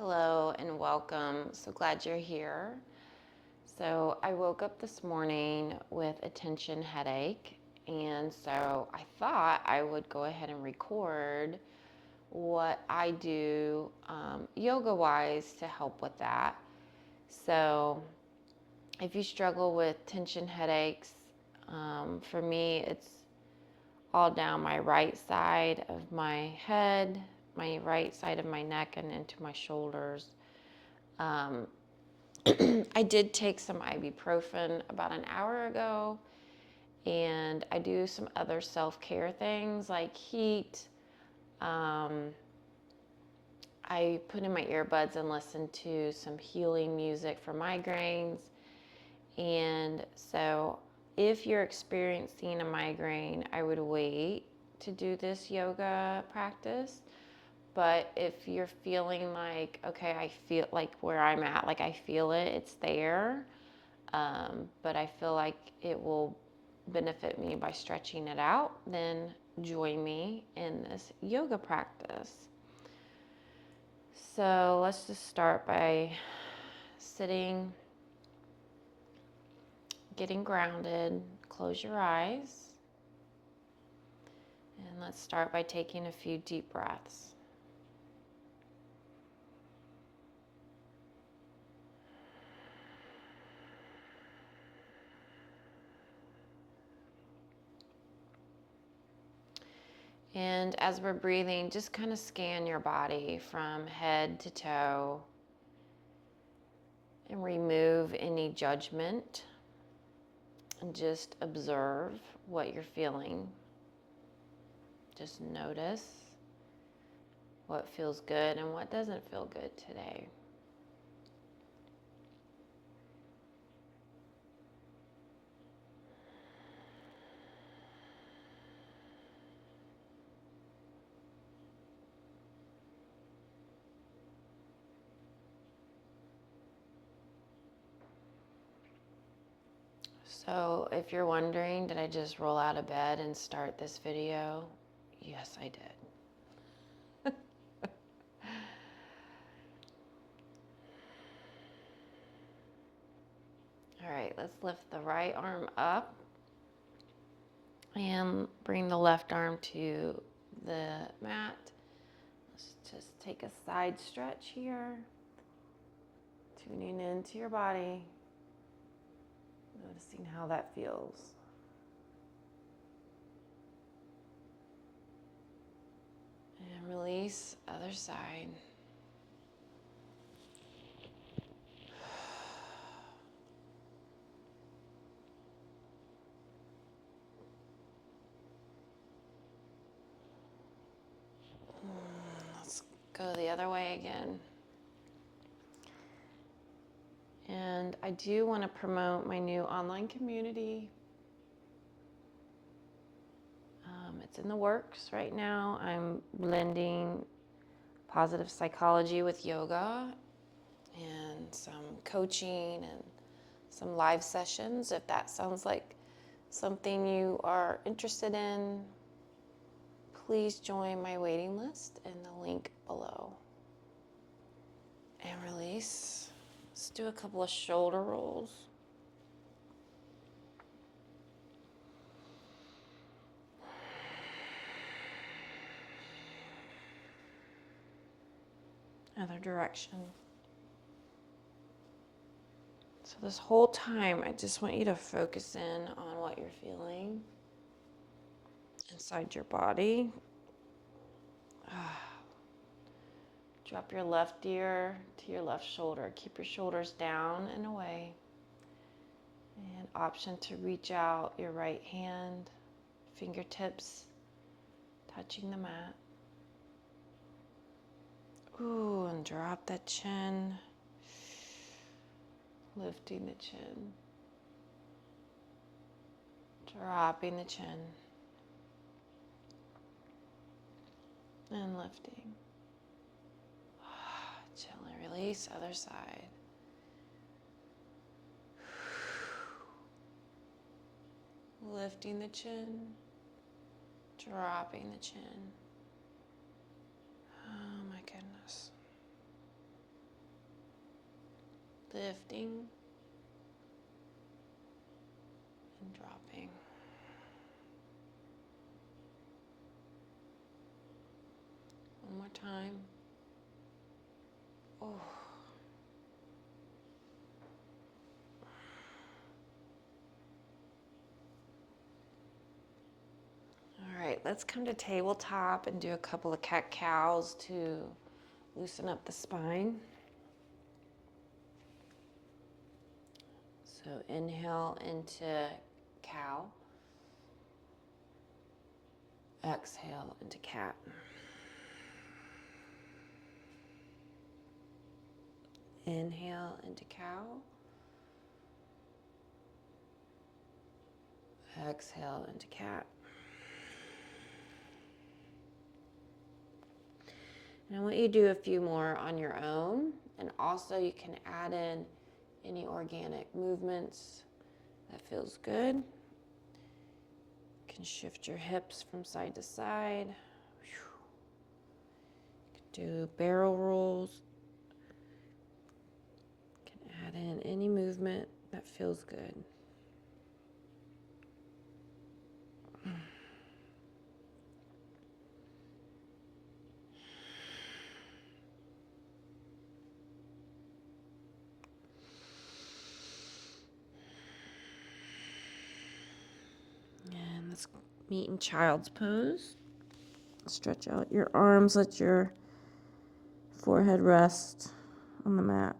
Hello and welcome. So glad you're here. So I woke up this morning with a tension headache, and so I thought I would go ahead and record what I do yoga wise to help with that. So if you struggle with tension headaches, for me, it's all down my right side of my head, my right side of my neck, and into my shoulders. Um, I did take some ibuprofen about an hour ago, and I do some other self-care things like heat. I put in my earbuds and listen to some healing music for migraines. And so if you're experiencing a migraine, I would wait to do this yoga practice. But if you're feeling like, okay, I feel like where I'm at, like I feel it, it's there, but I feel like it will benefit me by stretching it out, then join me in this yoga practice. So let's just start by sitting, getting grounded. Close your eyes. And let's start by taking a few deep breaths. And as we're breathing, just kind of scan your body from head to toe and remove any judgment and just observe what you're feeling. Just notice what feels good and what doesn't feel good today. So if you're wondering, did I just roll out of bed and start this video? Yes, I did. All right, let's lift the right arm up and bring the left arm to the mat. Let's just take a side stretch here, tuning into your body, noticing how that feels. And release, other side. Let's go the other way again. And I do want to promote my new online community. It's in the works right now. I'm blending positive psychology with yoga and some coaching and some live sessions. If that sounds like something you are interested in, please join my waiting list in the link below. And release. Let's do a couple of shoulder rolls. Other direction. So this whole time, I just want you to focus in on what you're feeling inside your body. Drop your left ear to your left shoulder. Keep your shoulders down and away. And option to reach out your right hand, fingertips touching the mat. Ooh, and drop that chin. Lifting the chin. Dropping the chin. And lifting. Gently release, other side. Lifting the chin. Dropping the chin. Oh my goodness. lifting and dropping. One more time. Oh. All right, let's come to tabletop and do a couple of cat-cows to loosen up the spine. So inhale into cow. Exhale into cat. Inhale into cow. Exhale into cat. And I want you to do a few more on your own. And also you can add in any organic movements that feels good. You can shift your hips from side to side. You can do barrel rolls. You can add in any movement that feels good. And let's meet in child's pose. Stretch out your arms, let your forehead rest on the mat.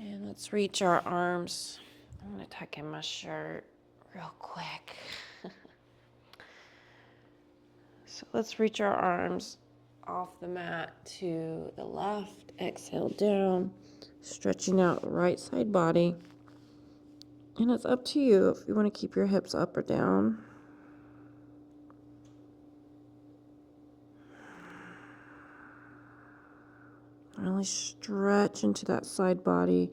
And let's reach our arms. I'm going to tuck in my shirt real quick. So let's reach our arms off the mat to the left. Exhale down, stretching out the right side body. And it's up to you if you want to keep your hips up or down. Really stretch into that side body,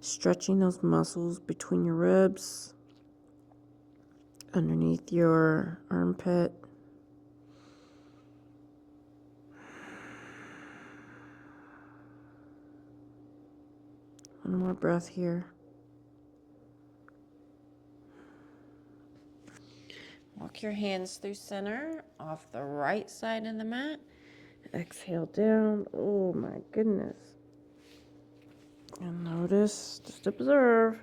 stretching those muscles between your ribs, underneath your armpit. One more breath here. Walk your hands through center, off the right side of the mat. Exhale down. Oh my goodness. And notice, just observe.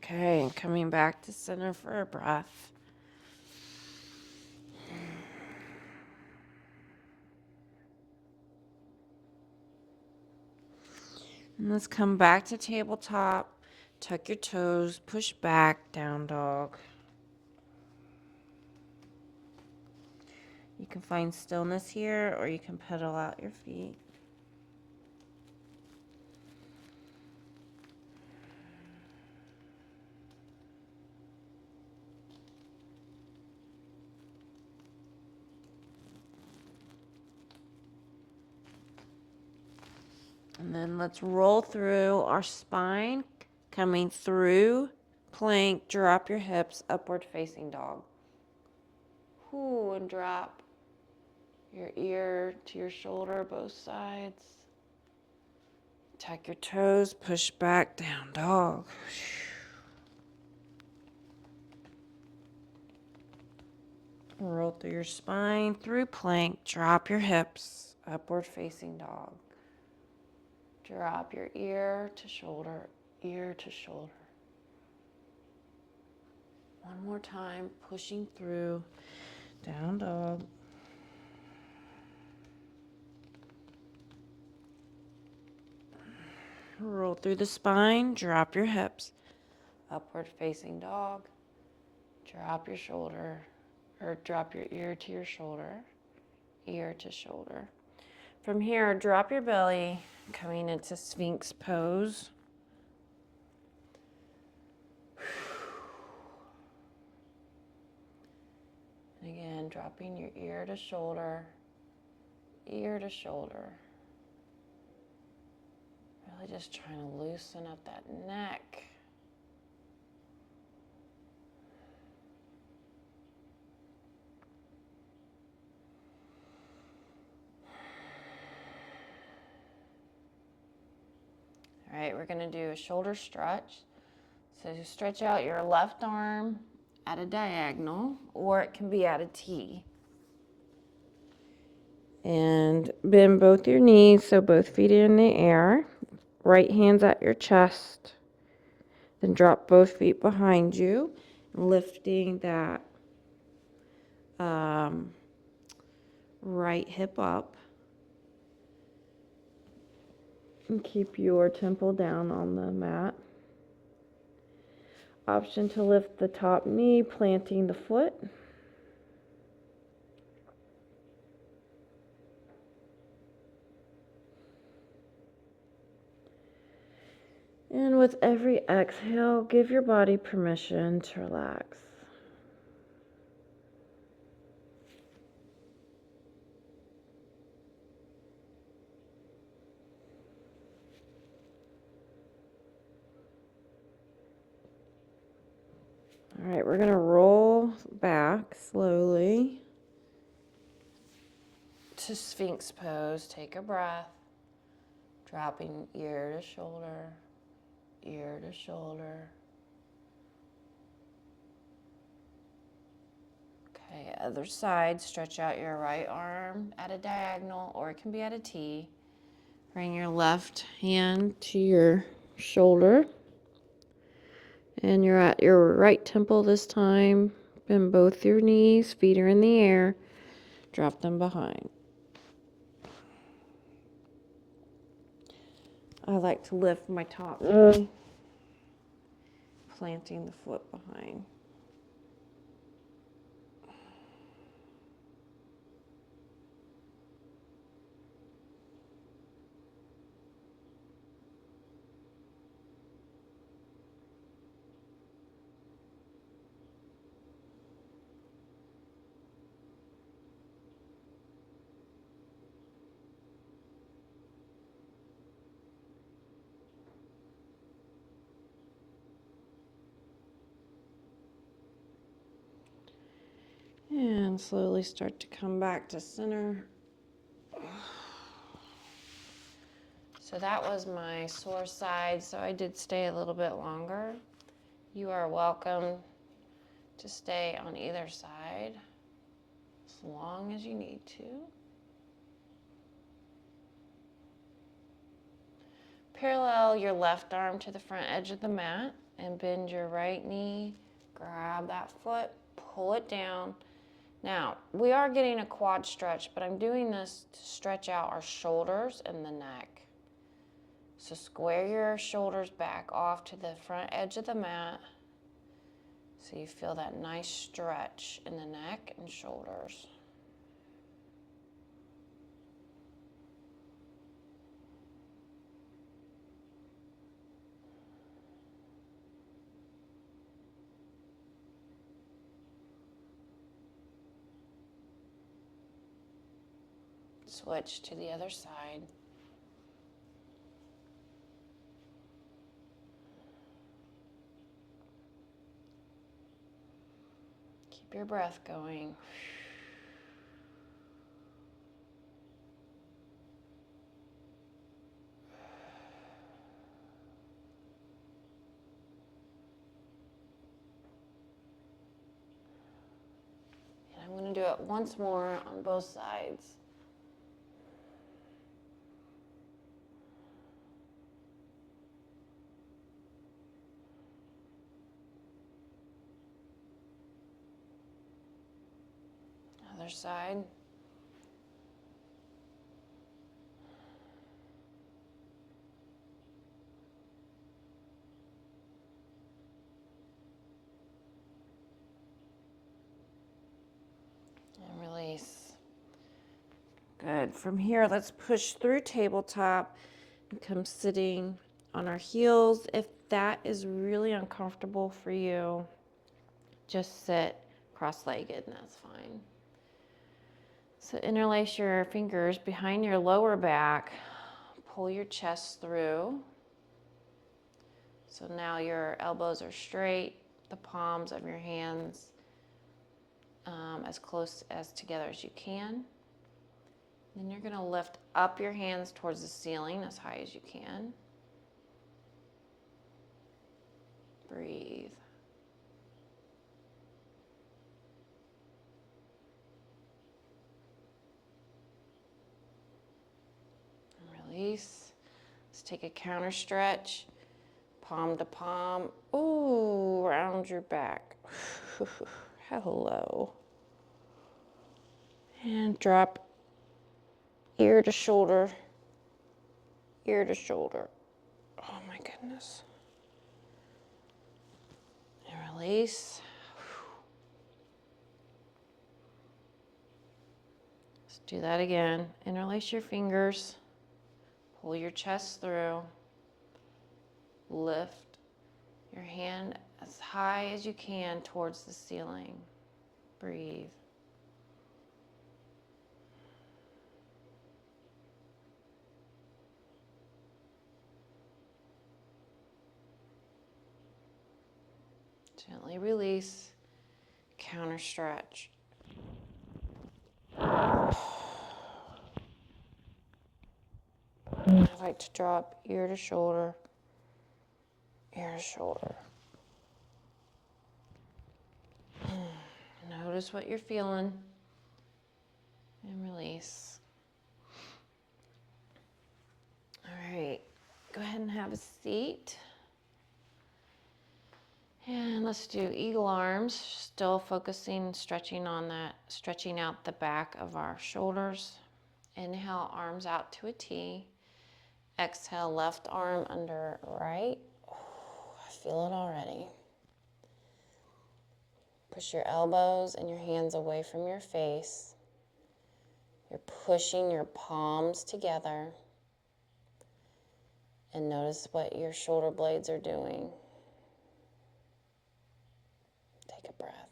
Okay, and coming back to center for a breath. And let's come back to tabletop. Tuck your toes, push back, down dog. You can find stillness here, or you can pedal out your feet. And then let's roll through our spine, coming through plank. Drop your hips, upward facing dog. Ooh, and drop your ear to your shoulder, both sides. Tuck your toes, push back, down dog. Roll through your spine, through plank. Drop your hips, upward facing dog. Drop your ear to shoulder, ear to shoulder. One more time, pushing through, down dog. Roll through the spine, drop your hips. Upward facing dog. Drop your shoulder, or drop your ear to your shoulder, ear to shoulder. From here, drop your belly, coming into Sphinx pose. And again, dropping your ear to shoulder, ear to shoulder. Really just trying to loosen up that neck. All right, we're going to do a shoulder stretch. So stretch out your left arm at a diagonal, or it can be at a T. And bend both your knees so both feet are in the air. Right hand's at your chest. Then drop both feet behind you, lifting that right hip up. And keep your temple down on the mat. Option to lift the top knee, planting the foot. And with every exhale, give your body permission to relax. All right, we're going to roll back slowly to Sphinx pose. Take a breath, dropping ear to shoulder, ear to shoulder. Okay, other side, stretch out your right arm at a diagonal, or it can be at a T. Bring your left hand to your shoulder. And you're at your right temple this time. Bend both your knees, feet are in the air. Drop them behind. I like to lift my top knee, planting the foot behind. And slowly start to come back to center. So that was my sore side, so I did stay a little bit longer. You are welcome to stay on either side as long as you need to. Parallel your left arm to the front edge of the mat and bend your right knee. Grab that foot, pull it down. Now, we are getting a quad stretch, but I'm doing this to stretch out our shoulders and the neck. So square your shoulders back off to the front edge of the mat so you feel that nice stretch in the neck and shoulders. Switch to the other side. Keep your breath going. And I'm going to do it once more on both sides. Other side. Good. From here, let's push through tabletop and come sitting on our heels. If that is really uncomfortable for you, just sit cross-legged and that's fine. So interlace your fingers behind your lower back, pull your chest through. So now your elbows are straight, the palms of your hands as close as together as you can. Then you're going to lift up your hands towards the ceiling as high as you can. Breathe. And release. Let's take a counter stretch. Palm to palm. Ooh, round your back. Hello. And drop ear to shoulder. Ear to shoulder. Oh my goodness. And release. Let's do that again. Interlace your fingers. Pull your chest through. Lift your hand as high as you can towards the ceiling. Breathe. Gently release. Counter stretch. I like to drop ear to shoulder, ear to shoulder. Notice what you're feeling and release. All right, go ahead and have a seat. And let's do eagle arms, still focusing, stretching on that, stretching out the back of our shoulders. Inhale, arms out to a T. Exhale, left arm under right. Oh, I feel it already. Push your elbows and your hands away from your face. You're pushing your palms together. And notice what your shoulder blades are doing. Take a breath.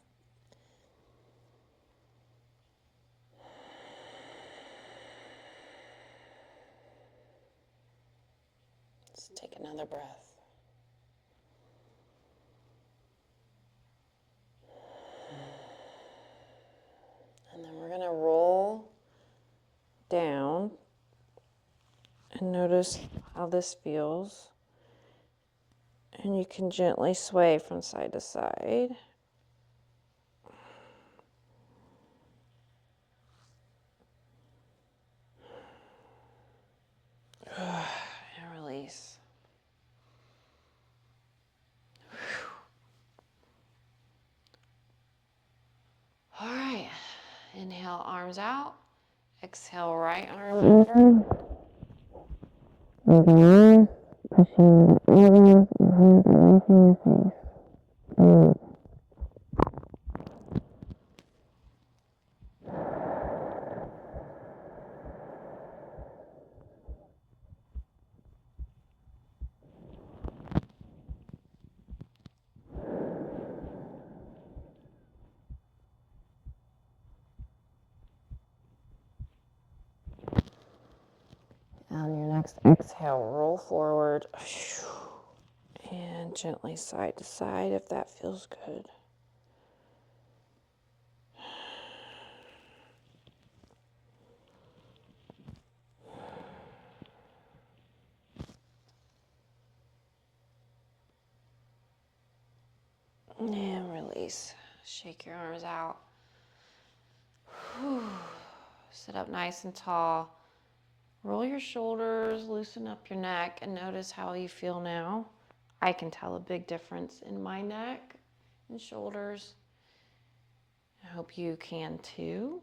Let's take another breath. And then we're going to roll down and notice how this feels. And you can gently sway from side to side. And release. All right. Inhale, arms out. Exhale, right arm under. Breathe. Pushing the elbows and hands away from your face. Breathe. On your next exhale, roll forward and gently side to side if that feels good. And release. Shake your arms out. Sit up nice and tall. Roll your shoulders, loosen up your neck, and notice how you feel now. I can tell a big difference in my neck and shoulders. I hope you can too.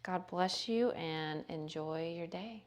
God bless you and enjoy your day.